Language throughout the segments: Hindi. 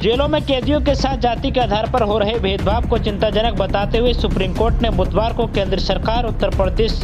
जेलों में कैदियों के साथ जाति के आधार पर हो रहे भेदभाव को चिंताजनक बताते हुए सुप्रीम कोर्ट ने बुधवार को केंद्र सरकार, उत्तर प्रदेश,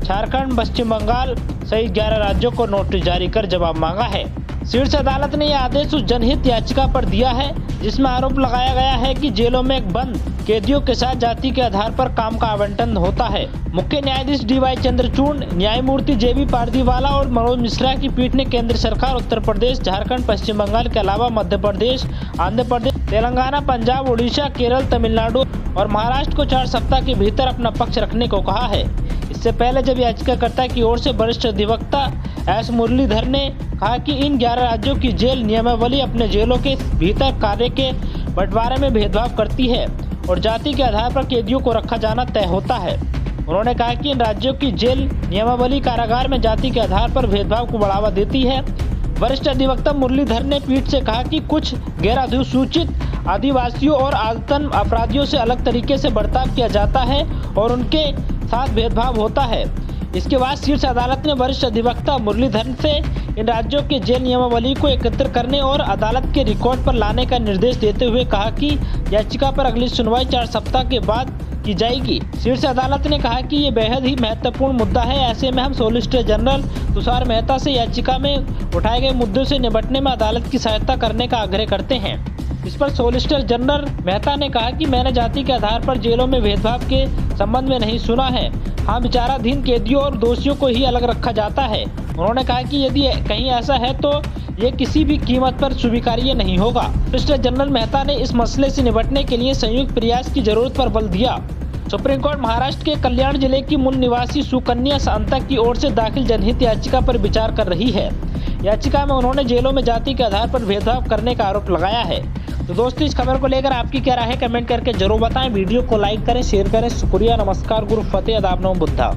झारखंड, पश्चिम बंगाल सहित 11 राज्यों को नोटिस जारी कर जवाब मांगा है। शीर्ष अदालत ने यह आदेश उस जनहित याचिका पर दिया है जिसमें आरोप लगाया गया है कि जेलों में बंद कैदियों के साथ जाति के आधार पर काम का आवंटन होता है। मुख्य न्यायाधीश DY चंद्रचूड़, न्यायमूर्ति JB पारदीवाला और मनोज मिश्रा की पीठ ने केंद्र सरकार, उत्तर प्रदेश, झारखंड, पश्चिम बंगाल के अलावा मध्य प्रदेश, आंध्र प्रदेश, तेलंगाना, पंजाब, उड़ीसा, केरल, तमिलनाडु और महाराष्ट्र को 4 सप्ताह के भीतर अपना पक्ष रखने को कहा है। इससे पहले जब याचिकाकर्ता की ओर से वरिष्ठ अधिवक्ता S मुरलीधर ने कहा कि इन 11 राज्यों की जेल नियमावली अपने जेलों के भीतर कार्य के बंटवारे में भेदभाव करती है और जाति के आधार पर कैदियों को रखा जाना तय होता है। उन्होंने कहा कि इन राज्यों की जेल नियमावली कारागार में जाति के आधार पर भेदभाव को बढ़ावा देती है। वरिष्ठ अधिवक्ता मुरलीधर ने पीठ से कहा कि कुछ गैर अधिसूचित आदिवासियों और आतंक अपराधियों से अलग तरीके से बर्ताव किया जाता है और उनके साथ भेदभाव होता है। इसके बाद शीर्ष अदालत ने वरिष्ठ अधिवक्ता मुरलीधर से इन राज्यों के जेल नियमावली को एकत्र करने और अदालत के रिकॉर्ड पर लाने का निर्देश देते हुए कहा कि याचिका पर अगली सुनवाई 4 सप्ताह के बाद की जाएगी। शीर्ष अदालत ने कहा कि ये बेहद ही महत्वपूर्ण मुद्दा है। ऐसे में हम सॉलिसिटर जनरल तुषार मेहता से याचिका में उठाए गए मुद्दों से निपटने में अदालत की सहायता करने का आग्रह करते हैं। इस पर सॉलिसिटर जनरल मेहता ने कहा कि मैंने जाति के आधार पर जेलों में भेदभाव के संबंध में नहीं सुना है। हाँ, विचाराधीन कैदियों और दोषियों को ही अलग रखा जाता है। उन्होंने कहा कि यदि कहीं ऐसा है तो ये किसी भी कीमत पर स्वीकार्य नहीं होगा। सॉलिसिटर जनरल मेहता ने इस मसले से निपटने के लिए संयुक्त प्रयास की जरूरत पर बल दिया। सुप्रीम कोर्ट महाराष्ट्र के कल्याण जिले की मूल निवासी सुकन्या सांतक की ओर से दाखिल जनहित याचिका पर विचार कर रही है। याचिका में उन्होंने जेलों में जाति के आधार पर भेदभाव करने का आरोप लगाया है। तो दोस्तों, इस खबर को लेकर आपकी क्या राय है, कमेंट करके जरूर बताएं। वीडियो को लाइक करें, शेयर करें। शुक्रिया, नमस्कार, गुरु फतेह, आदाब, नमो बुद्धा।